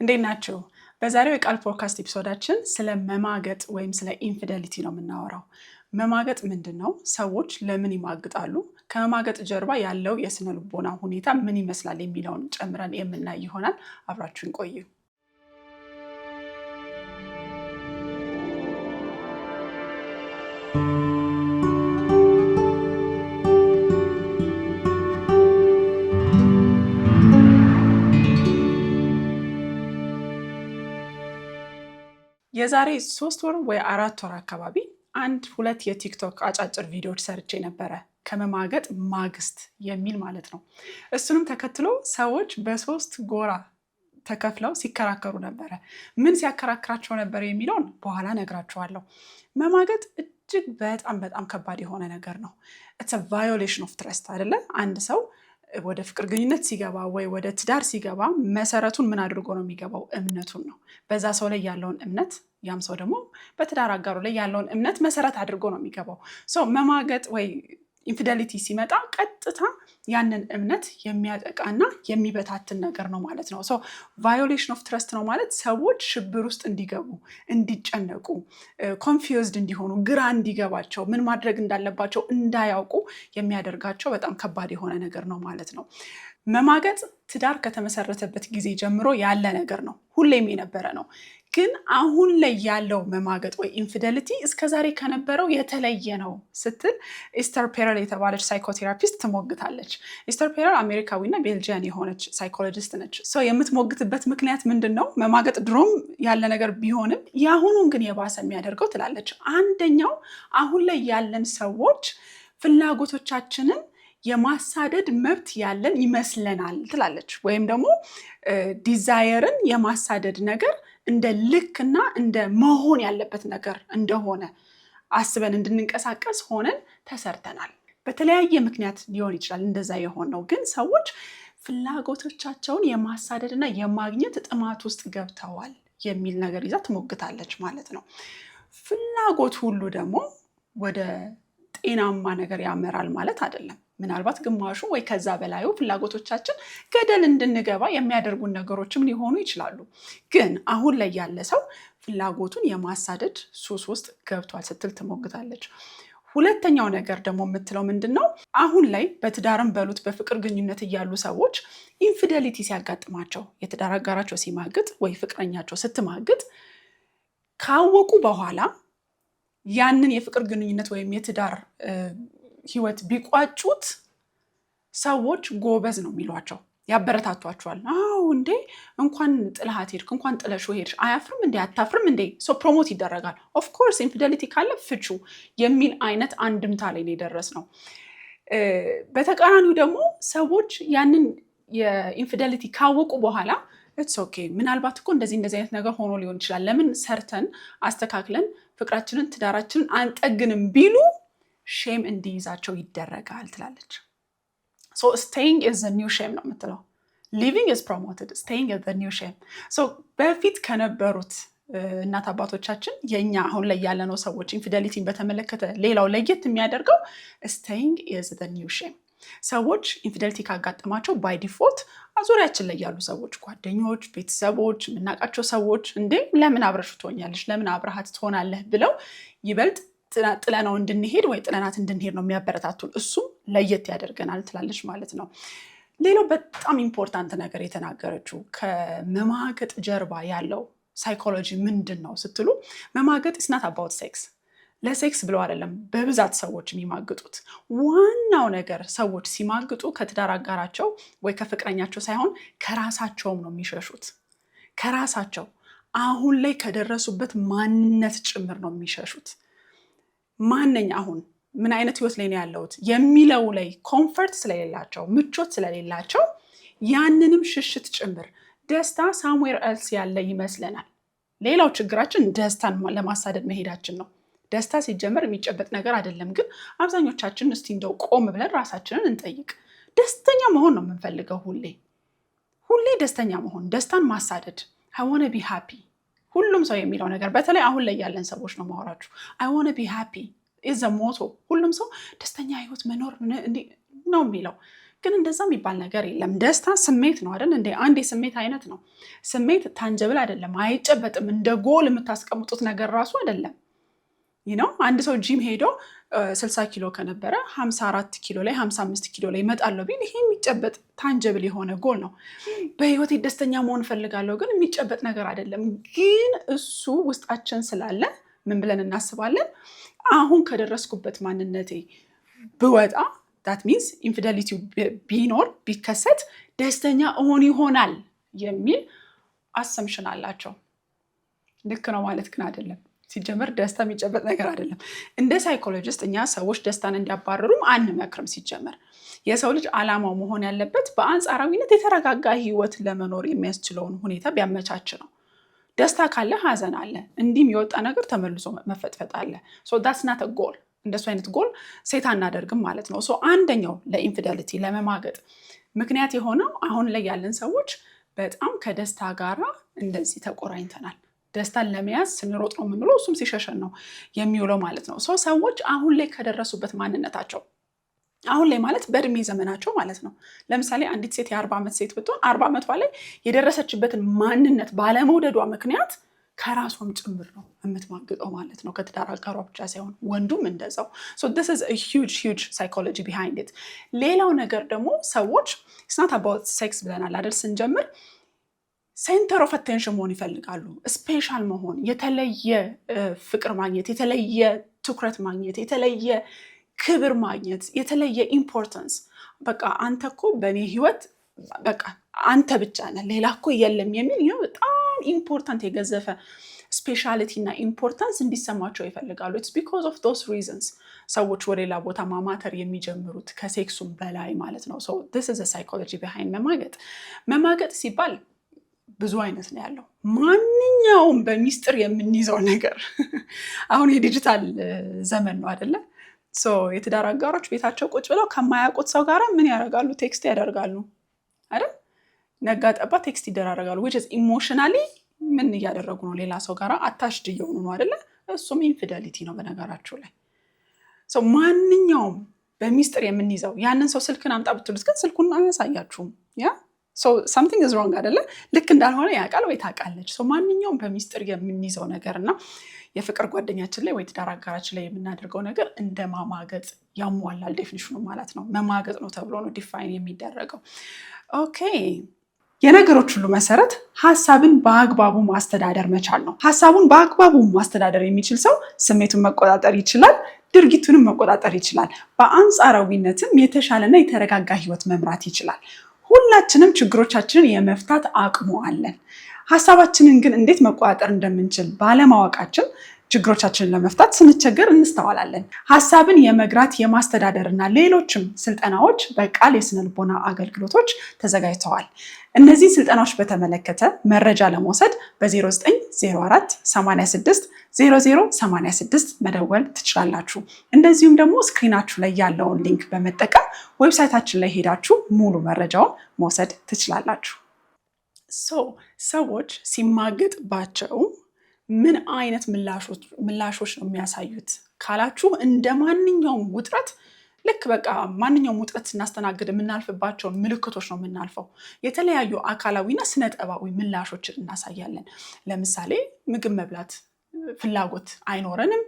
እንዴት ናችሁ? በዛሬው የቃል ፖድካስት ኤፒሶዳችን ስለ መማገጥ ወይም ስለ ኢንፊደሊቲ ነው የምናወራው። መማገጥ ምንድነው? ሰዎች ለምን ይማግጣሉ? ከመማገጥ ጀርባ ያለው የስነ ልቦና ሁኔታ ምን ይመስላል የሚለውን ጨምረን የምናይ ይሆናል። አብራችሁን ቆዩ። የዛሬ 3 ወር ወይ 4 ወር አካባቢ 1-2 የቲክቶክ አጫጭር ቪዲዮዎች ሰርቼ ነበረ። ከመማገጥ ማግስት የሚል ማለት ነው። እሱንም ተከትሎ ሰዎች በ3 ጎራ ተከፍለው ሲከራከሩ ነበረ። ምን ሲያከራክራቸው ነበር የሚለውን በኋላ ነግራችኋለሁ። መማገጥ እጅግ በጣም ከባድ የሆነ ነገር ነው። it's a violation of trust አይደለ? አንድ ሰው ወደ ፍቅር ግንኙነት ሲገባ ወይ ወደ ትዳር ሲገባ መሰረቱን ምን አድርጎ ነው የሚገባው? እምነቱን ነው። በዛ ሰው ላይ ያለውን እምነት ያም ሰው ደግሞ በትዳር አጋሩ ላይ ያለውን እምነት መሰረት አድርጎ ነው የሚገባው። መማገጥ ወይ ኢንፊደሊቲ ሲመጣ ቀጥታ ያንን እምነት የሚያጠቃና የሚበታትን ነገር ነው ማለት ነው። ቫዮሌሽን ኦፍ ትረስት ነው ማለት ሰዎች ሽብር ውስጥ እንዲገቡ፣ እንዲጨነቁ፣ ኮንፊውዝድ እንዲሆኑ፣ ግራ እንዲገባቸው፣ ምን ማድረግ እንዳለባቸው እንዳያውቁ የሚያደርጋቸው በጣም ከባድ የሆነ ነገር ነው ማለት ነው። መማገጥ ትዳር ከተመሰረተበት ጊዜ ጀምሮ ያለ ነገር ነው፣ ሁሌም የነበረ ነው። ግን አሁን ላይ ያለው መማገጥ ወይ ኢንፊደሊቲ እስከዛሬ ከነበረው የተለየ ነው ስትል ኢስተር ፔረል የተባለች ሳይኮቴራፒስት ትሞግታለች። ኢስተር ፔረል አሜሪካዊና ቤልጂያን የሆነች ሳይኮሎጂስት ነች። የምትሞግትበት ምክንያት ምንድን ነው? መማገጥ ድሮም ያለ ነገር ቢሆንም የአሁኑን ግን የባሰ የሚያደርገው ትላለች። አንደኛው አሁን ላይ ያለን ሰዎች ፍላጎቶቻችንን የማሳደድ መብት ያለን ይመስለናል ትላለች። ወይም ደግሞ ዲዛየርን የማሳደድ ነገር እንደ ልክና እንደ መሆን ያለበት ነገር እንደሆነ አስበን እንድንንቀሳቀስ ሆነን ተሰርተናል። በተለያየ ምክንያት ሊሆን ይችላል እንደዛ የሆነው። ግን ሰዎች ፍላጎቶቻቸውን የማሳደድና የማግኘት ጥማት ውስጥ ገብተዋል የሚል ነገር ይዛ ትሞግታለች ማለት ነው። ፍላጎት ሁሉ ደግሞ ወደ ጤናማ ነገር ያመራል ማለት አይደለም። ምናልባት ግማሹ ወይ ከዛ በላዩ ፍላጎቶቻችን ገደል እንድንገባ የሚያደርጉን ነገሮችም ሊሆኑ ይችላሉ። ግን አሁን ላይ ያለ ሰው ፍላጎቱን የማሳደድ ሱስ ውስጥ ገብቷል ስትል ትሞግታለች። ሁለተኛው ነገር ደግሞ የምትለው ምንድነው? አሁን ላይ በትዳርም በሉት በፍቅር ግንኙነት እያሉ ሰዎች ኢንፊደሊቲ ሲያጋጥማቸው፣ የትዳር አጋራቸው ሲማግጥ ወይ ፍቅረኛቸው ስትማግጥ ካወቁ በኋላ ያንን የፍቅር ግንኙነት ወይም የትዳር ህይወት ቢቋጩት ሰዎች ጎበዝ ነው የሚሏቸው፣ ያበረታቷቸዋል። አዎ እንዴ እንኳን ጥለሃት ሄድክ፣ እንኳን ጥለሽው ሄድሽ፣ አያፍርም እንዴ አታፍርም እንዴ? ፕሮሞት ይደረጋል። ኦፍኮርስ ኢንፊደሊቲ ካለ ፍቹ የሚል አይነት አንድምታ ላይ ነው የደረስነው። በተቃራኒው ደግሞ ሰዎች ያንን የኢንፊደሊቲ ካወቁ በኋላ ኢትስ ኦኬ ምናልባት እኮ እንደዚህ አይነት ነገር ሆኖ ሊሆን ይችላል፣ ለምን ሰርተን አስተካክለን ፍቅራችንን ትዳራችንን አንጠግንም ቢሉ ሼም እንዲይዛቸው ይደረጋል ትላለች። staying is the new shame ነው የምትለው። living is promoted, staying is the new shame. በፊት ከነበሩት እናት አባቶቻችን የኛ አሁን ላይ ያለነው ሰዎች ኢንፊደሊቲን በተመለከተ ሌላው ለየት የሚያደርገው staying is the new shame። ሰዎች ኢንፊደሊቲ ካጋጠማቸው ባይ ዲፎልት ዙሪያችን ላይ ያሉ ሰዎች፣ ጓደኞች፣ ቤተሰቦች፣ የምናውቃቸው ሰዎች እንዴ ለምን አብረሽ ትሆኛለሽ፣ ለምን አብረሃት ትሆናለህ ብለው ይበልጥ ጥለናው እንድንሄድ ወይ ጥለናት እንድንሄድ ነው የሚያበረታቱን። እሱም ለየት ያደርገናል ትላለች ማለት ነው። ሌላው በጣም ኢምፖርታንት ነገር የተናገረችው ከመማገጥ ጀርባ ያለው ሳይኮሎጂ ምንድን ነው ስትሉ፣ መማገጥ is not about sex። ለሴክስ ብለው አይደለም በብዛት ሰዎች የሚማግጡት። ዋናው ነገር ሰዎች ሲማግጡ ከትዳር አጋራቸው ወይ ከፍቅረኛቸው ሳይሆን ከራሳቸውም ነው የሚሸሹት። ከራሳቸው አሁን ላይ ከደረሱበት ማንነት ጭምር ነው የሚሸሹት። ማነኝ አሁን ምን አይነት ህይወት ላይ ነው ያለሁት የሚለው ላይ ኮምፈርት ስለሌላቸው፣ ምቾት ስለሌላቸው ያንንም ሽሽት ጭምር ደስታ ሳምዌር ኤልስ ያለ ይመስለናል። ሌላው ችግራችን ደስታን ለማሳደድ መሄዳችን ነው። ደስታ ሲጀመር የሚጨበጥ ነገር አይደለም። ግን አብዛኞቻችን እስቲ እንደው ቆም ብለን ራሳችንን እንጠይቅ። ደስተኛ መሆን ነው የምንፈልገው፣ ሁሌ ደስተኛ መሆን፣ ደስታን ማሳደድ። I want to be happy ሁሉም ሰው የሚለው ነገር በተለይ አሁን ላይ ያለን ሰዎች ነው ማወራችሁ። I want to be happy is a motto። ሁሉም ሰው ደስተኛ ህይወት መኖር ነው የሚለው። ግን እንደዛ የሚባል ነገር የለም። ደስታ ስሜት ነው አይደል እንዴ? አንድ የስሜት አይነት ነው። ስሜት ታንጀብል አይደለም፣ አይጨበጥም። እንደ ጎል የምታስቀምጡት ነገር ራሱ አይደለም። አንድ ሰው ጂም ሄዶ 60 ኪሎ ከነበረ 54 ኪሎ ላይ 55 ኪሎ ላይ እመጣለሁ ቢል ይሄ የሚጨበጥ ታንጀብል የሆነ ጎል ነው። በህይወቴ ደስተኛ መሆን እፈልጋለሁ ግን የሚጨበጥ ነገር አይደለም። ግን እሱ ውስጣችን ስላለ ምን ብለን እናስባለን? አሁን ከደረስኩበት ማንነቴ ብወጣ that means ኢንፊደሊቲ ቢኖር ቢከሰት ደስተኛ እሆን ይሆናል የሚል አሰምሽን አላቸው። ልክ ነው ማለት ግን አይደለም። ሲጀመር ደስታ የሚጨበጥ ነገር አይደለም። እንደ ሳይኮሎጂስት እኛ ሰዎች ደስታን እንዲያባረሩም አንመክርም። ሲጀመር የሰው ልጅ ዓላማው መሆን ያለበት በአንጻራዊነት የተረጋጋ ህይወት ለመኖር የሚያስችለውን ሁኔታ ቢያመቻች ነው። ደስታ ካለ ሀዘን አለ። እንዲህም የወጣ ነገር ተመልሶ መፈጥፈጥ አለ። so that's not a goal። እንደሱ አይነት ጎል ሴት አናደርግም ማለት ነው። አንደኛው ለኢንፊደሊቲ ለመማገጥ ምክንያት የሆነው አሁን ላይ ያለን ሰዎች በጣም ከደስታ ጋራ እንደዚህ ተቆራኝተናል። ደስታን ለመያዝ ስንሮጥ ነው የምንለው፣ እሱም ሲሸሸን ነው የሚውለው ማለት ነው። ሰዎች አሁን ላይ ከደረሱበት ማንነታቸው፣ አሁን ላይ ማለት በእድሜ ዘመናቸው ማለት ነው። ለምሳሌ አንዲት ሴት የ40 ዓመት ሴት ብትሆን 40 ዓመቷ ላይ የደረሰችበትን ማንነት ባለመውደዷ ምክንያት ከራሷም ጭምር ነው የምትማግጠው ማለት ነው። ከትዳር አጋሯ ብቻ ሳይሆን ወንዱም እንደዛው። this is a huge psychology behind it። ሌላው ነገር ደግሞ ሰዎች it's not about sex ብለናል አይደል ስንጀምር፣ ሴንተር ኦፍ አቴንሽን መሆን ይፈልጋሉ። ስፔሻል መሆን፣ የተለየ ፍቅር ማግኘት፣ የተለየ ትኩረት ማግኘት፣ የተለየ ክብር ማግኘት፣ የተለየ ኢምፖርታንስ። በቃ አንተ እኮ በእኔ ህይወት በቃ አንተ ብቻ ነህ፣ ሌላ እኮ የለም የሚል በጣም ኢምፖርታንት የገዘፈ ስፔሻሊቲ እና ኢምፖርታንስ እንዲሰማቸው ይፈልጋሉ። it's because of those reasons ሰዎች ወደ ሌላ ቦታ ማማተር የሚጀምሩት ከሴክሱም በላይ ማለት ነው። this is a psychology behind መማገጥ ሲባል ብዙ አይነት ነው ያለው። ማንኛውም በሚስጥር የምንይዘው ነገር አሁን የዲጂታል ዘመን ነው አይደለ? የትዳር አጋሮች ቤታቸው ቁጭ ብለው ከማያውቁት ሰው ጋር ምን ያደርጋሉ? ቴክስት ያደርጋሉ አይደል? ነጋ ጠባ ቴክስት ይደራረጋሉ። which is emotionally ምን እያደረጉ ነው? ሌላ ሰው ጋር አታችድ እየሆኑ ነው አይደለ? እሱም ኢንፊደሊቲ ነው በነገራችሁ ላይ። ማንኛውም በሚስጥር የምንይዘው ያንን ሰው ስልክን አምጣ ብትሉት ግን ስልኩን አያሳያችሁም። something is wrong አይደለ? ልክ እንዳልሆነ ያውቃል ወይ ታውቃለች። ማንኛውም በሚስጥር የምንይዘው ነገር እና የፍቅር ጓደኛችን ላይ ወይ ትዳር አጋራችን ላይ የምናደርገው ነገር እንደ ማማገጥ ያሟላል ዴፊኒሽኑ ማለት ነው። መማገጥ ነው ተብሎ ነው ዲፋይን የሚደረገው። ኦኬ፣ የነገሮች ሁሉ መሰረት ሐሳብን በአግባቡ ማስተዳደር መቻል ነው። ሐሳቡን በአግባቡ ማስተዳደር የሚችል ሰው ስሜቱን መቆጣጠር ይችላል፣ ድርጊቱንም መቆጣጠር ይችላል። በአንጻራዊነትም የተሻለና የተረጋጋ ህይወት መምራት ይችላል። ሁላችንም ችግሮቻችንን የመፍታት አቅሙ አለን። ሐሳባችንን ግን እንዴት መቆጣጠር እንደምንችል ባለማወቃችን ችግሮቻችንን ለመፍታት ስንቸገር እንስተዋላለን። ሐሳብን የመግራት የማስተዳደርና ሌሎችም ስልጠናዎች በቃል የስነልቦና አገልግሎቶች ተዘጋጅተዋል። እነዚህ ስልጠናዎች በተመለከተ መረጃ ለመውሰድ በ0904 86 0086 መደወል ትችላላችሁ። እንደዚሁም ደግሞ ስክሪናችሁ ላይ ያለውን ሊንክ በመጠቀም ዌብሳይታችን ላይ ሄዳችሁ ሙሉ መረጃውን መውሰድ ትችላላችሁ። ሰዎች ሲማገጥባቸው ምን አይነት ምላሾች ነው የሚያሳዩት ካላችሁ፣ እንደ ማንኛውም ውጥረት ልክ በቃ ማንኛውም ውጥረት ስናስተናግድ የምናልፍባቸውን ምልክቶች ነው የምናልፈው። የተለያዩ አካላዊና ስነጠባዊ ምላሾችን እናሳያለን። ለምሳሌ ምግብ መብላት ፍላጎት አይኖረንም፣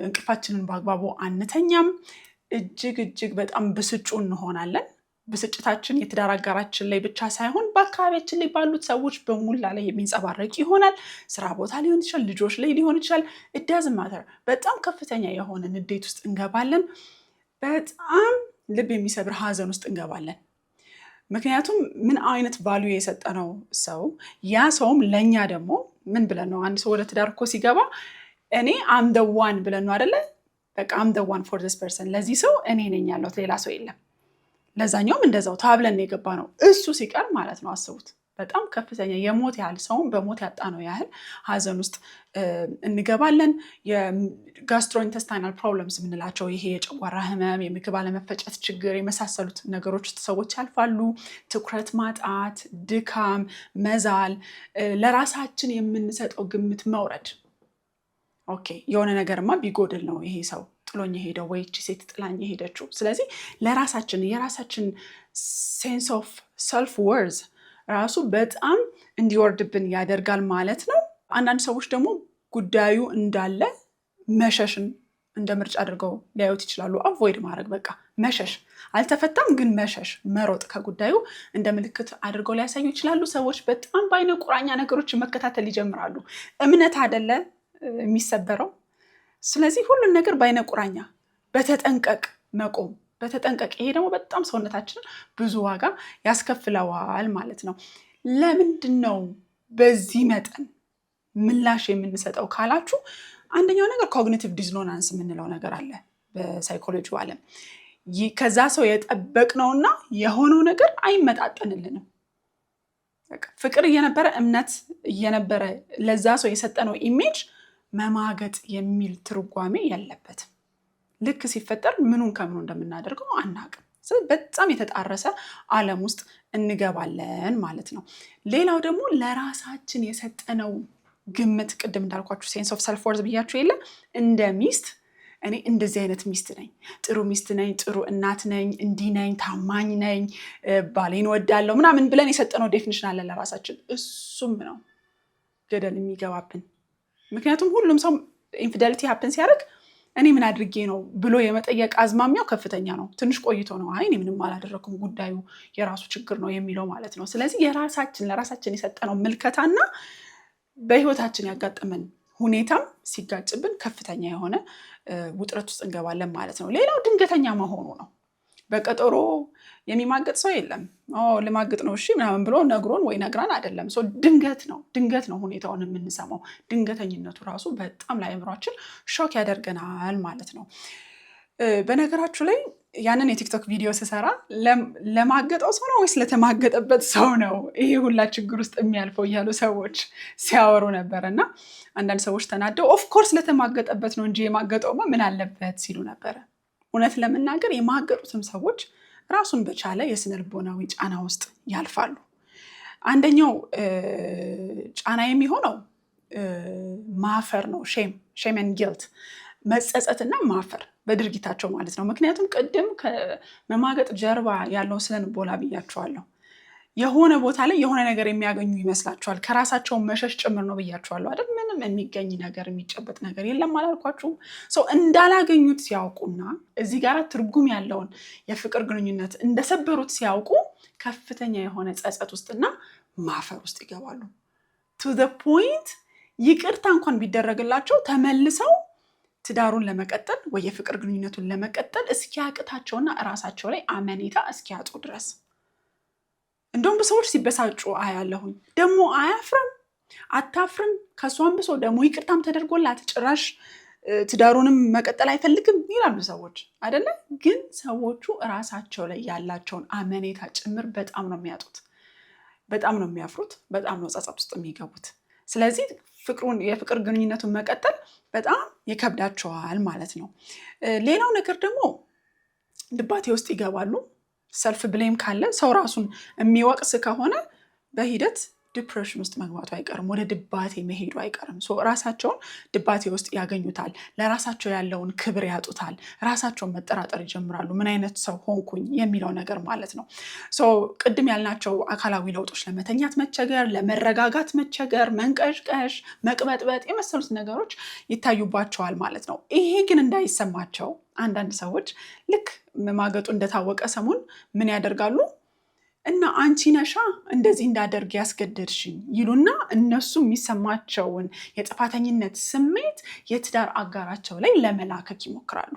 እንቅልፋችንን በአግባቡ አንተኛም፣ እጅግ በጣም ብስጩ እንሆናለን። ብስጭታችን የትዳር አጋራችን ላይ ብቻ ሳይሆን በአካባቢያችን ላይ ባሉት ሰዎች በሙላ ላይ የሚንጸባረቅ ይሆናል። ስራ ቦታ ሊሆን ይችላል፣ ልጆች ላይ ሊሆን ይችላል። it doesn't matter። በጣም ከፍተኛ የሆነ ንዴት ውስጥ እንገባለን። በጣም ልብ የሚሰብር ሀዘን ውስጥ እንገባለን። ምክንያቱም ምን አይነት ቫልዩ የሰጠነው ሰው ያ ሰውም ለኛ ደግሞ ምን ብለን ነው? አንድ ሰው ወደ ትዳር እኮ ሲገባ እኔ am the one ብለን ነው አይደለ? በቃ am the one for this person፣ ለዚህ ሰው እኔ ነኝ ያለሁት ሌላ ሰው የለም። ለዛኛውም እንደዛው ታብለን የገባ ነው። እሱ ሲቀር ማለት ነው አስቡት፣ በጣም ከፍተኛ የሞት ያህል ሰውን በሞት ያጣ ነው ያህል ሀዘን ውስጥ እንገባለን። የጋስትሮኢንተስታይናል ፕሮብለምስ የምንላቸው ይሄ የጨጓራ ህመም፣ የምግብ አለመፈጨት ችግር የመሳሰሉት ነገሮች ውስጥ ሰዎች ያልፋሉ። ትኩረት ማጣት፣ ድካም፣ መዛል፣ ለራሳችን የምንሰጠው ግምት መውረድ። ኦኬ፣ የሆነ ነገርማ ቢጎድል ነው ይሄ ሰው ጥሎኝ ሄደው ወይ እቺ ሴት ጥላኝ ሄደችው። ስለዚህ ለራሳችን የራሳችን ሴንስ ኦፍ ሰልፍ ወርዝ ራሱ በጣም እንዲወርድብን ያደርጋል ማለት ነው። አንዳንድ ሰዎች ደግሞ ጉዳዩ እንዳለ መሸሽን እንደ ምርጫ አድርገው ሊያዩት ይችላሉ። አቮይድ ማድረግ በቃ መሸሽ፣ አልተፈታም ግን መሸሽ፣ መሮጥ ከጉዳዩ እንደ ምልክት አድርገው ሊያሳዩ ይችላሉ። ሰዎች በጣም በአይነ ቁራኛ ነገሮችን መከታተል ይጀምራሉ። እምነት አይደለ የሚሰበረው። ስለዚህ ሁሉን ነገር በአይነ ቁራኛ በተጠንቀቅ መቆም፣ በተጠንቀቅ። ይሄ ደግሞ በጣም ሰውነታችንን ብዙ ዋጋ ያስከፍለዋል ማለት ነው። ለምንድን ነው በዚህ መጠን ምላሽ የምንሰጠው ካላችሁ፣ አንደኛው ነገር ኮግኒቲቭ ዲስኖናንስ የምንለው ነገር አለ በሳይኮሎጂው ዓለም። ከዛ ሰው የጠበቅነውና የሆነው ነገር አይመጣጠንልንም። ፍቅር እየነበረ እምነት እየነበረ ለዛ ሰው የሰጠነው ኢሜጅ መማገጥ የሚል ትርጓሜ ያለበትም። ልክ ሲፈጠር ምኑን ከምኑ እንደምናደርገው አናውቅም። ስለዚህ በጣም የተጣረሰ ዓለም ውስጥ እንገባለን ማለት ነው። ሌላው ደግሞ ለራሳችን የሰጠነው ግምት፣ ቅድም እንዳልኳችሁ ሴንስ ኦፍ ሰልፍ ወርዝ ብያችሁ የለ እንደ ሚስት እኔ እንደዚህ አይነት ሚስት ነኝ፣ ጥሩ ሚስት ነኝ፣ ጥሩ እናት ነኝ፣ እንዲህ ነኝ፣ ታማኝ ነኝ፣ ባሌን ወዳለሁ ምናምን ብለን የሰጠነው ዴፊኒሽን አለ ለራሳችን። እሱም ነው ገደል የሚገባብን። ምክንያቱም ሁሉም ሰው ኢንፊደሊቲ ሀፕን ሲያደርግ እኔ ምን አድርጌ ነው ብሎ የመጠየቅ አዝማሚያው ከፍተኛ ነው። ትንሽ ቆይቶ ነው አይ እኔ ምንም አላደረኩም ጉዳዩ የራሱ ችግር ነው የሚለው ማለት ነው። ስለዚህ ለራሳችን የሰጠነው ምልከታና በህይወታችን ያጋጠመን ሁኔታም ሲጋጭብን ከፍተኛ የሆነ ውጥረት ውስጥ እንገባለን ማለት ነው። ሌላው ድንገተኛ መሆኑ ነው። በቀጠሮ የሚማገጥ ሰው የለም። ልማግጥ ነው እሺ ምናምን ብሎ ነግሮን ወይ ነግራን አይደለም። ድንገት ነው ሁኔታውን የምንሰማው። ድንገተኝነቱ ራሱ በጣም ለአእምሯችን ሾክ ያደርገናል ማለት ነው። በነገራችሁ ላይ ያንን የቲክቶክ ቪዲዮ ስሰራ ለማገጠው ሰው ነው ወይስ ለተማገጠበት ሰው ነው ይሄ ሁላ ችግር ውስጥ የሚያልፈው እያሉ ሰዎች ሲያወሩ ነበር። እና አንዳንድ ሰዎች ተናደው ኦፍኮርስ ለተማገጠበት ነው እንጂ የማገጠውማ ምን አለበት ሲሉ ነበረ። እውነት ለመናገር የማገጡትም ሰዎች ራሱን በቻለ የስነ ልቦናዊ ጫና ውስጥ ያልፋሉ። አንደኛው ጫና የሚሆነው ማፈር ነው። ሼም ኤንድ ጊልት፣ መጸጸትና ማፈር በድርጊታቸው ማለት ነው። ምክንያቱም ቅድም ከመማገጥ ጀርባ ያለው ስነ ልቦና ብያቸዋለሁ። የሆነ ቦታ ላይ የሆነ ነገር የሚያገኙ ይመስላቸዋል። ከራሳቸው መሸሽ ጭምር ነው ብያቸዋለሁ አይደል? ምንም የሚገኝ ነገር የሚጨበጥ ነገር የለም አላልኳችሁም? እንዳላገኙት ሲያውቁና እዚህ ጋር ትርጉም ያለውን የፍቅር ግንኙነት እንደሰበሩት ሲያውቁ ከፍተኛ የሆነ ጸጸት ውስጥና ማፈር ውስጥ ይገባሉ። ቱ ዘ ፖይንት ይቅርታ እንኳን ቢደረግላቸው ተመልሰው ትዳሩን ለመቀጠል ወይ የፍቅር ግንኙነቱን ለመቀጠል እስኪያቅታቸውና እራሳቸው ላይ አመኔታ እስኪያጡ ድረስ። እንደውም በሰዎች ሲበሳጩ አያለሁኝ። ደግሞ አታፍርም፣ ከሷን ብሶ ደግሞ ይቅርታም ተደርጎላት ጭራሽ ትዳሩንም መቀጠል አይፈልግም ይላሉ ሰዎች አይደለ? ግን ሰዎቹ እራሳቸው ላይ ያላቸውን አመኔታ ጭምር በጣም ነው የሚያጡት፣ በጣም ነው የሚያፍሩት፣ በጣም ነው ጸጸት ውስጥ የሚገቡት። ስለዚህ የፍቅር ግንኙነቱን መቀጠል በጣም ይከብዳቸዋል ማለት ነው። ሌላው ነገር ደግሞ ድባቴ ውስጥ ይገባሉ። ሰልፍ ብሌም ካለ ሰው ራሱን የሚወቅስ ከሆነ በሂደት ዲፕሬሽን ውስጥ መግባቱ አይቀርም፣ ወደ ድባቴ መሄዱ አይቀርም። ራሳቸውን ድባቴ ውስጥ ያገኙታል፣ ለራሳቸው ያለውን ክብር ያጡታል፣ ራሳቸውን መጠራጠር ይጀምራሉ። ምን አይነት ሰው ሆንኩኝ የሚለው ነገር ማለት ነው። ቅድም ያልናቸው አካላዊ ለውጦች፣ ለመተኛት መቸገር፣ ለመረጋጋት መቸገር፣ መንቀዥቀዥ፣ መቅበጥበጥ የመሰሉት ነገሮች ይታዩባቸዋል ማለት ነው። ይሄ ግን እንዳይሰማቸው አንዳንድ ሰዎች ልክ መማገጡ እንደታወቀ ሰሞን ምን ያደርጋሉ? እና አንቺ ነሻ እንደዚህ እንዳደርግ ያስገደድሽኝ ይሉና እነሱ የሚሰማቸውን የጥፋተኝነት ስሜት የትዳር አጋራቸው ላይ ለመላከክ ይሞክራሉ።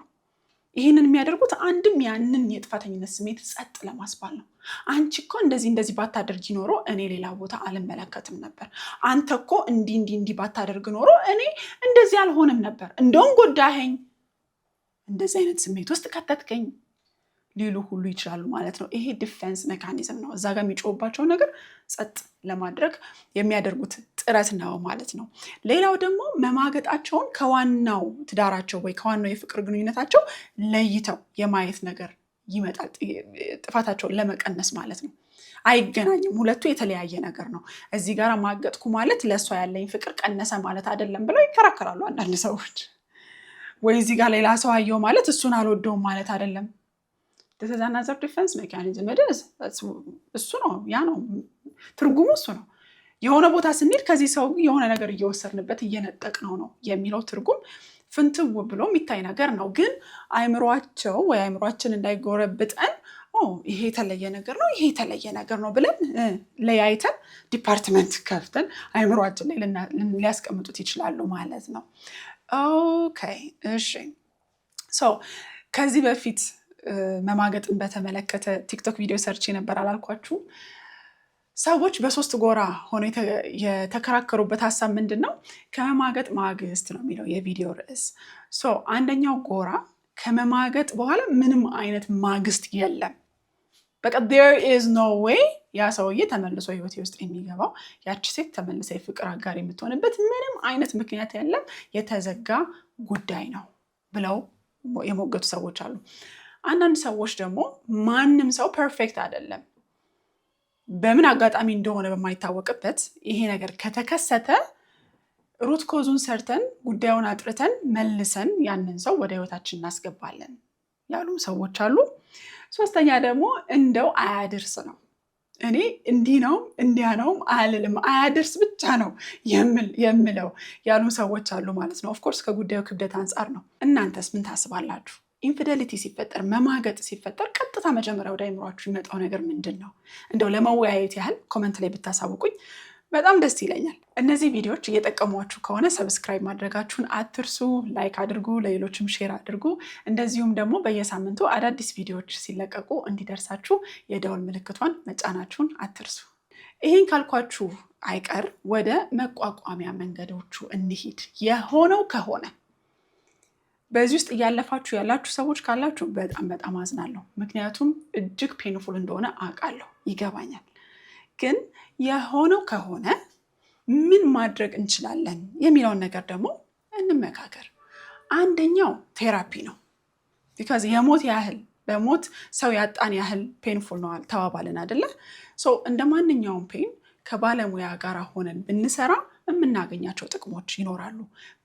ይህንን የሚያደርጉት አንድም ያንን የጥፋተኝነት ስሜት ጸጥ ለማስባል ነው። አንቺ እኮ እንደዚህ ባታደርጊ ኖሮ እኔ ሌላ ቦታ አልመለከትም ነበር። አንተ እኮ እንዲህ ባታደርግ ኖሮ እኔ እንደዚህ አልሆንም ነበር። እንደውም ጎዳኸኝ፣ እንደዚህ አይነት ስሜት ውስጥ ከተትከኝ ሊሉ ሁሉ ይችላሉ ማለት ነው። ይሄ ዲፌንስ ሜካኒዝም ነው። እዛ ጋር የሚጮህባቸው ነገር ጸጥ ለማድረግ የሚያደርጉት ጥረት ነው ማለት ነው። ሌላው ደግሞ መማገጣቸውን ከዋናው ትዳራቸው ወይ ከዋናው የፍቅር ግንኙነታቸው ለይተው የማየት ነገር ይመጣል። ጥፋታቸውን ለመቀነስ ማለት ነው። አይገናኝም። ሁለቱ የተለያየ ነገር ነው። እዚህ ጋር ማገጥኩ ማለት ለእሷ ያለኝ ፍቅር ቀነሰ ማለት አይደለም ብለው ይከራከራሉ አንዳንድ ሰዎች። ወይ እዚህ ጋር ሌላ ሰው አየው ማለት እሱን አልወደውም ማለት አይደለም። this is another defense mechanism እሱ ነው ያ ነው ትርጉሙ እሱ ነው። የሆነ ቦታ ስንሄድ ከዚህ ሰው የሆነ ነገር እየወሰርንበት እየነጠቅነው ነው የሚለው ትርጉም ፍንትው ብሎ የሚታይ ነገር ነው። ግን አይምሯችን እንዳይጎረብጠን ይሄ የተለየ ነገር ነው ይሄ የተለየ ነገር ነው ብለን ለያይተን ዲፓርትመንት ከፍተን አይምሯችን ላይ ሊያስቀምጡት ይችላሉ ማለት ነው። ኦኬ እሺ ከዚህ በፊት መማገጥን በተመለከተ ቲክቶክ ቪዲዮ ሰርች ነበር አላልኳችሁም? ሰዎች በሶስት ጎራ ሆነው የተከራከሩበት ሀሳብ ምንድነው? ከመማገጥ ማግስት ነው የሚለው የቪዲዮ ርዕስ። አንደኛው ጎራ ከመማገጥ በኋላ ምንም አይነት ማግስት የለም፣ በቃ there is no way ያ ሰውዬ ተመልሶ ህይወቴ ውስጥ የሚገባው ያቺ ሴት ተመልሳ የፍቅር አጋር የምትሆንበት ምንም አይነት ምክንያት የለም፣ የተዘጋ ጉዳይ ነው ብለው የሞገቱ ሰዎች አሉ። አንዳንድ ሰዎች ደግሞ ማንም ሰው ፐርፌክት አይደለም፣ በምን አጋጣሚ እንደሆነ በማይታወቅበት ይሄ ነገር ከተከሰተ ሩት ኮዙን ሰርተን ጉዳዩን አጥርተን መልሰን ያንን ሰው ወደ ህይወታችን እናስገባለን ያሉ ሰዎች አሉ። ሶስተኛ ደግሞ እንደው አያድርስ ነው፣ እኔ እንዲህ ነው እንዲያ ነው አልልም አያድርስ ብቻ ነው የምለው ያሉ ሰዎች አሉ ማለት ነው። ኦፍኮርስ ከጉዳዩ ክብደት አንጻር ነው። እናንተስ ምን ታስባላችሁ? ኢንፊደሊቲ ሲፈጠር መማገጥ ሲፈጠር ቀጥታ መጀመሪያ ወደ አይምሯችሁ የሚመጣው ነገር ምንድን ነው? እንደው ለመወያየት ያህል ኮመንት ላይ ብታሳውቁኝ በጣም ደስ ይለኛል። እነዚህ ቪዲዮዎች እየጠቀሟችሁ ከሆነ ሰብስክራይብ ማድረጋችሁን አትርሱ፣ ላይክ አድርጉ፣ ለሌሎችም ሼር አድርጉ። እንደዚሁም ደግሞ በየሳምንቱ አዳዲስ ቪዲዮዎች ሲለቀቁ እንዲደርሳችሁ የደወል ምልክቷን መጫናችሁን አትርሱ። ይህን ካልኳችሁ አይቀር ወደ መቋቋሚያ መንገዶቹ እንሂድ። የሆነው ከሆነ በዚህ ውስጥ እያለፋችሁ ያላችሁ ሰዎች ካላችሁ በጣም አዝናለሁ። ምክንያቱም እጅግ ፔንፉል እንደሆነ አውቃለሁ፣ ይገባኛል። ግን የሆነው ከሆነ ምን ማድረግ እንችላለን የሚለውን ነገር ደግሞ እንመካከር። አንደኛው ቴራፒ ነው። ቢካዝ የሞት ያህል በሞት ሰው ያጣን ያህል ፔንፉል ነው ተባባልን አይደለ? እንደ ማንኛውም ፔን ከባለሙያ ጋር ሆነን ብንሰራ የምናገኛቸው ጥቅሞች ይኖራሉ።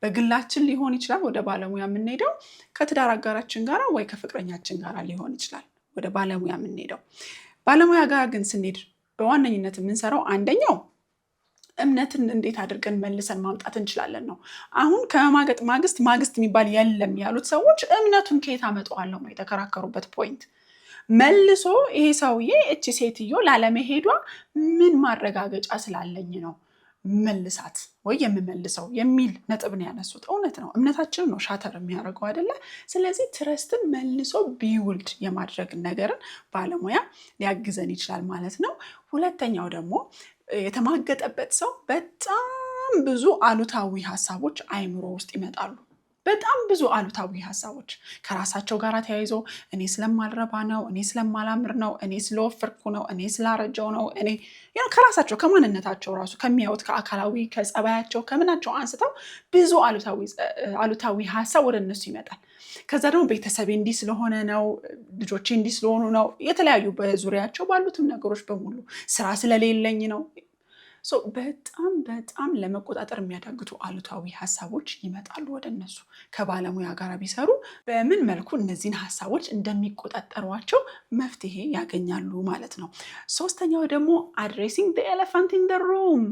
በግላችን ሊሆን ይችላል ወደ ባለሙያ የምንሄደው፣ ከትዳር አጋራችን ጋር ወይ ከፍቅረኛችን ጋር ሊሆን ይችላል ወደ ባለሙያ የምንሄደው። ባለሙያ ጋር ግን ስንሄድ በዋነኝነት የምንሰራው አንደኛው እምነትን እንዴት አድርገን መልሰን ማምጣት እንችላለን ነው። አሁን ከመማገጥ ማግስት የሚባል የለም ያሉት ሰዎች እምነቱን ከየት አመጣዋለሁ ነው የተከራከሩበት ፖይንት። መልሶ ይሄ ሰውዬ እቺ ሴትዮ ላለመሄዷ ምን ማረጋገጫ ስላለኝ ነው መልሳት ወይ የምመልሰው የሚል ነጥብ ነው ያነሱት። እውነት ነው፣ እምነታችንን ነው ሻተር የሚያደርገው አይደለ? ስለዚህ ትረስትን መልሶ ቢውልድ የማድረግ ነገርን ባለሙያ ሊያግዘን ይችላል ማለት ነው። ሁለተኛው ደግሞ የተማገጠበት ሰው በጣም ብዙ አሉታዊ ሀሳቦች አይምሮ ውስጥ ይመጣሉ። በጣም ብዙ አሉታዊ ሀሳቦች ከራሳቸው ጋር ተያይዞ እኔ ስለማልረባ ነው፣ እኔ ስለማላምር ነው፣ እኔ ስለወፈርኩ ነው፣ እኔ ስላረጀው ነው፣ እኔ ከራሳቸው ከማንነታቸው ራሱ ከሚያዩት ከአካላዊ ከጸባያቸው ከምናቸው አንስተው ብዙ አሉታዊ ሀሳብ ወደ እነሱ ይመጣል። ከዛ ደግሞ ቤተሰቤ እንዲህ ስለሆነ ነው፣ ልጆቼ እንዲህ ስለሆኑ ነው፣ የተለያዩ በዙሪያቸው ባሉትም ነገሮች በሙሉ ስራ ስለሌለኝ ነው። በጣም ለመቆጣጠር የሚያዳግቱ አሉታዊ ሀሳቦች ይመጣሉ ወደ እነሱ። ከባለሙያ ጋር ቢሰሩ በምን መልኩ እነዚህን ሀሳቦች እንደሚቆጣጠሯቸው መፍትሄ ያገኛሉ ማለት ነው። ሶስተኛው ደግሞ addressing the elephant in the room።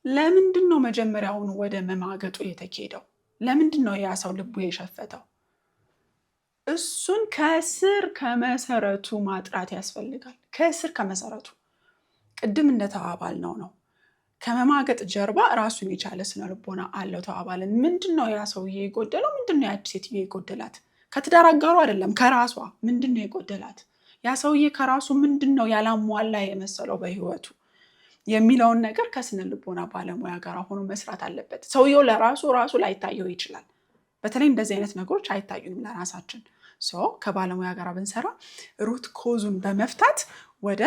ለምንድን ነው መጀመሪያውን ወደ መማገጡ የተኬደው? ለምንድን ነው ያ ሰው ልቡ የሸፈተው? እሱን ከስር ከመሰረቱ ማጥራት ያስፈልጋል። ከስር ከመሰረቱ ቅድም እንደተባባል ነው ከመማገጥ ጀርባ ራሱን የቻለ ስነ ልቦና አለው ተባባልን። ምንድነው ያ ሰውዬ የጎደለው? ምንድነው ያቺ ሴትዮ የጎደላት? ከትዳር አጋሩ አይደለም ከራሷ ምንድነው የጎደላት? ያ ሰውዬ ከራሱ ምንድነው ያላሟላ የመሰለው በህይወቱ የሚለውን ነገር ከስነ ልቦና ባለሙያ ጋር ሆኖ መስራት አለበት። ሰውየው ራሱ ላይታየው ይችላል። በተለይ እንደዚህ አይነት ነገሮች አይታዩንም ለራሳችን። ከባለሙያ ጋር ብንሰራ ሩት ኮዙን በመፍታት ወደ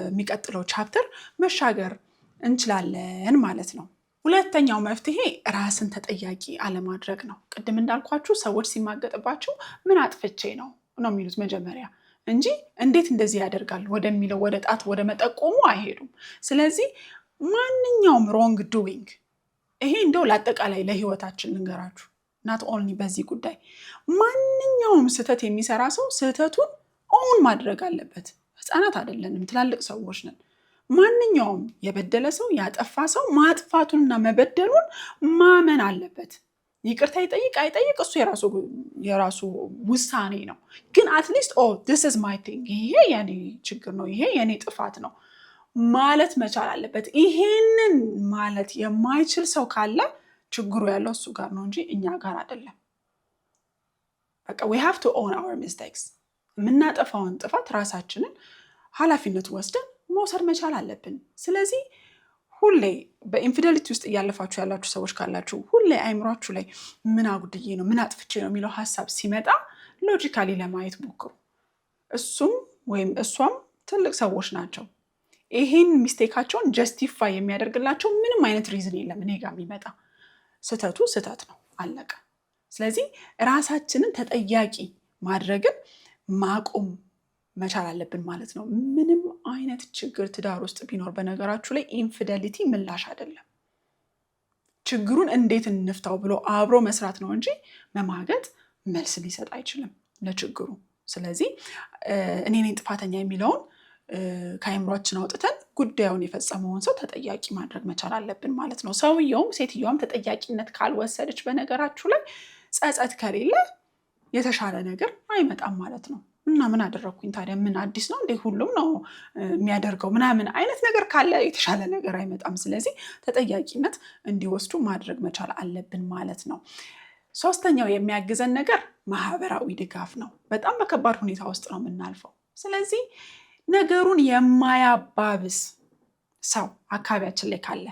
የሚቀጥለው ቻፕተር መሻገር እንችላለን ማለት ነው። ሁለተኛው መፍትሄ ራስን ተጠያቂ አለማድረግ ነው። ቅድም እንዳልኳችሁ ሰዎች ሲማገጥባቸው ምን አጥፍቼ ነው የሚሉት መጀመሪያ እንጂ እንዴት እንደዚህ ያደርጋል ወደሚለው ወደ ጣት ወደ መጠቆሙ አይሄዱም። ስለዚህ ማንኛውም ሮንግ ዱዊንግ፣ ይሄ እንደው ለአጠቃላይ ለህይወታችን ልንገራችሁ፣ not only በዚህ ጉዳይ ማንኛውም ስህተት የሚሰራ ሰው ስህተቱን ኦውን ማድረግ አለበት። ህፃናት አይደለንም፣ ትላልቅ ሰዎች ነን። ማንኛውም የበደለ ሰው ያጠፋ ሰው ማጥፋቱንና መበደሉን ማመን አለበት። ይቅርታ ይጠይቅ አይጠይቅ እሱ የራሱ ውሳኔ ነው። ግን አትሊስት this is my thing፣ ይሄ የኔ ችግር ነው፣ ይሄ የኔ ጥፋት ነው ማለት መቻል አለበት። ይሄንን ማለት የማይችል ሰው ካለ ችግሩ ያለው እሱ ጋር ነው እንጂ እኛ ጋር አይደለም። በቃ we have to own our mistakes። የምናጠፋውን ጥፋት ራሳችንን ኃላፊነት ወስደን መውሰድ መቻል አለብን። ስለዚህ ሁሌ በኢንፊደሊቲ ውስጥ እያለፋችሁ ያላችሁ ሰዎች ካላችሁ ሁሌ አይምሯችሁ ላይ ምን አጉድዬ ነው ምን አጥፍቼ ነው የሚለው ሀሳብ ሲመጣ ሎጂካሊ ለማየት ሞክሩ። እሱም ወይም እሷም ትልቅ ሰዎች ናቸው። ይሄን ሚስቴካቸውን ጀስቲፋይ የሚያደርግላቸው ምንም አይነት ሪዝን የለም። እኔ ጋር የሚመጣ ስህተቱ ስህተት ነው፣ አለቀ። ስለዚህ ራሳችንን ተጠያቂ ማድረግን ማቆም መቻል አለብን ማለት ነው። ምንም አይነት ችግር ትዳር ውስጥ ቢኖር በነገራችሁ ላይ ኢንፊደሊቲ ምላሽ አይደለም። ችግሩን እንዴት እንፍታው ብሎ አብሮ መስራት ነው እንጂ መማገጥ መልስ ሊሰጥ አይችልም ለችግሩ። ስለዚህ እኔ ነኝ ጥፋተኛ የሚለውን ከአይምሯችን አውጥተን ጉዳዩን የፈጸመውን ሰው ተጠያቂ ማድረግ መቻል አለብን ማለት ነው። ሰውየውም ሴትዮዋም ተጠያቂነት ካልወሰደች በነገራችሁ ላይ ጸጸት ከሌለ የተሻለ ነገር አይመጣም ማለት ነው። እና ምን አደረግኩኝ ታዲያ ምን አዲስ ነው እንዴ ሁሉም ነው የሚያደርገው ምናምን አይነት ነገር ካለ የተሻለ ነገር አይመጣም። ስለዚህ ተጠያቂነት እንዲወስዱ ማድረግ መቻል አለብን ማለት ነው። ሶስተኛው የሚያግዘን ነገር ማህበራዊ ድጋፍ ነው። በጣም በከባድ ሁኔታ ውስጥ ነው የምናልፈው። ስለዚህ ነገሩን የማያባብስ ሰው አካባቢያችን ላይ ካለ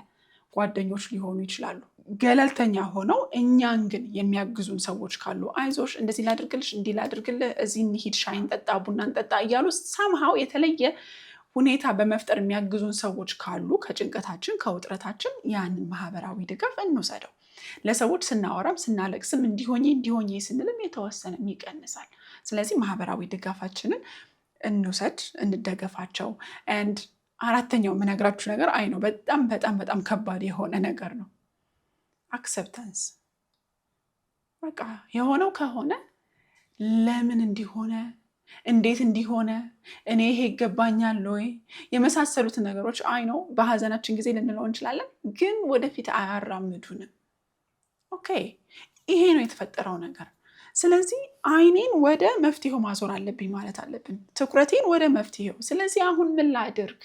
ጓደኞች ሊሆኑ ይችላሉ፣ ገለልተኛ ሆነው እኛን ግን የሚያግዙን ሰዎች ካሉ አይዞሽ፣ እንደዚህ ላድርግልሽ፣ እንዲህ ላድርግልህ፣ እዚህ እንሂድ፣ ሻይ እንጠጣ፣ ቡና እንጠጣ እያሉ ሳምሃው የተለየ ሁኔታ በመፍጠር የሚያግዙን ሰዎች ካሉ ከጭንቀታችን ከውጥረታችን ያንን ማህበራዊ ድጋፍ እንውሰደው። ለሰዎች ስናወራም ስናለቅስም እንዲሆኜ ስንልም የተወሰነም ይቀንሳል። ስለዚህ ማህበራዊ ድጋፋችንን እንውሰድ፣ እንደገፋቸው። አንድ አራተኛው የምነግራችሁ ነገር ነው በጣም በጣም በጣም ከባድ የሆነ ነገር ነው። አክሰፕታንስ። በቃ የሆነው ከሆነ ለምን እንዲሆነ እንዴት እንዲሆነ እኔ ይሄ ይገባኛል ወይ የመሳሰሉትን ነገሮች ነው በሀዘናችን ጊዜ ልንለው እንችላለን፣ ግን ወደፊት አያራምዱንም። ኦኬ ይሄ ነው የተፈጠረው ነገር። ስለዚህ አይኔን ወደ መፍትሄው ማዞር አለብኝ ማለት አለብን፣ ትኩረቴን ወደ መፍትሄው። ስለዚህ አሁን ምን ላድርግ፣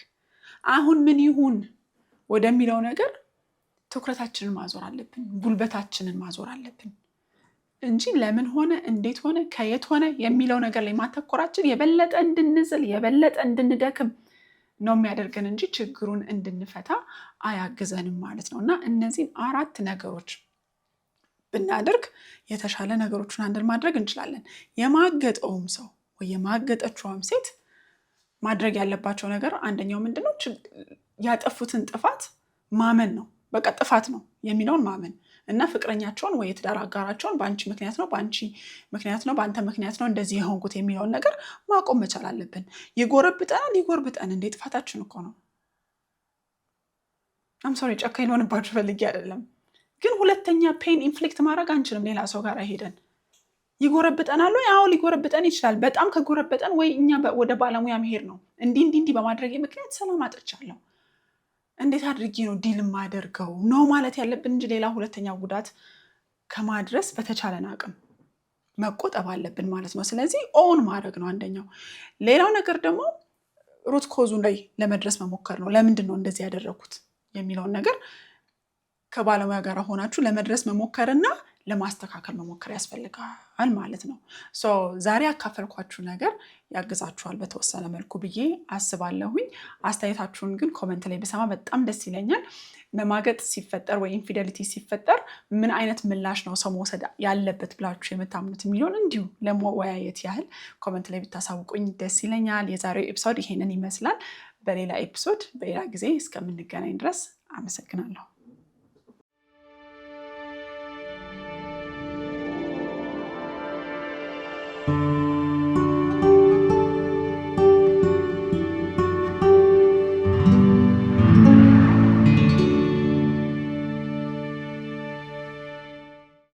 አሁን ምን ይሁን ወደሚለው ነገር ትኩረታችንን ማዞር አለብን፣ ጉልበታችንን ማዞር አለብን እንጂ ለምን ሆነ እንዴት ሆነ ከየት ሆነ የሚለው ነገር ላይ ማተኮራችን የበለጠ እንድንዝል የበለጠ እንድንደክም ነው የሚያደርገን እንጂ ችግሩን እንድንፈታ አያግዘንም ማለት ነው። እና እነዚህን 4 ነገሮች ብናደርግ የተሻለ ነገሮችን አንድን ማድረግ እንችላለን። የማገጠውም ሰው ወይ የማገጠችውም ሴት ማድረግ ያለባቸው ነገር አንደኛው ምንድነው? ያጠፉትን ጥፋት ማመን ነው። በቃ ጥፋት ነው የሚለውን ማመን እና ፍቅረኛቸውን ወይ የትዳር አጋራቸውን በአንቺ ምክንያት ነው፣ በአንቺ ምክንያት ነው፣ በአንተ ምክንያት ነው እንደዚህ የሆንኩት የሚለውን ነገር ማቆም መቻል አለብን። ይጎርብጠን እንዴ ጥፋታችን እኮ ነው። ሶሪ ጨካኝ ልሆንባችሁ ፈልጌ አይደለም፣ ግን ሁለተኛ ፔን ኢንፍሊክት ማድረግ አንችልም ሌላ ሰው ጋር ሄደን። ይጎረብጠናል ወይ? አዎ ሊጎረብጠን ይችላል። በጣም ከጎረበጠን ወይ እኛ ወደ ባለሙያ መሄድ ነው። እንዲህ በማድረግ ምክንያት ሰላም አጥቻለሁ፣ እንዴት አድርጌ ነው ዲል ማደርገው ነው ማለት ያለብን እንጂ ሌላ ሁለተኛ ጉዳት ከማድረስ በተቻለን አቅም መቆጠብ አለብን ማለት ነው። ስለዚህ ኦን ማድረግ ነው አንደኛው። ሌላው ነገር ደግሞ ሩት ኮዙ ላይ ለመድረስ መሞከር ነው። ለምንድን ነው እንደዚህ ያደረኩት የሚለውን ነገር ከባለሙያ ጋር ሆናችሁ ለመድረስ መሞከርና ለማስተካከል መሞከር ያስፈልጋል ማለት ነው። ዛሬ ያካፈልኳችሁ ነገር ያግዛችኋል በተወሰነ መልኩ ብዬ አስባለሁኝ። አስተያየታችሁን ግን ኮመንት ላይ ብሰማ በጣም ደስ ይለኛል። መማገጥ ሲፈጠር ወይ ኢንፊደሊቲ ሲፈጠር ምን አይነት ምላሽ ነው ሰው መውሰድ ያለበት ብላችሁ የምታምኑት የሚለውን እንዲሁ ለመወያየት ያህል ኮመንት ላይ ብታሳውቁኝ ደስ ይለኛል። የዛሬው ኤፒሶድ ይሄንን ይመስላል። በሌላ ኤፒሶድ በሌላ ጊዜ እስከምንገናኝ ድረስ አመሰግናለሁ።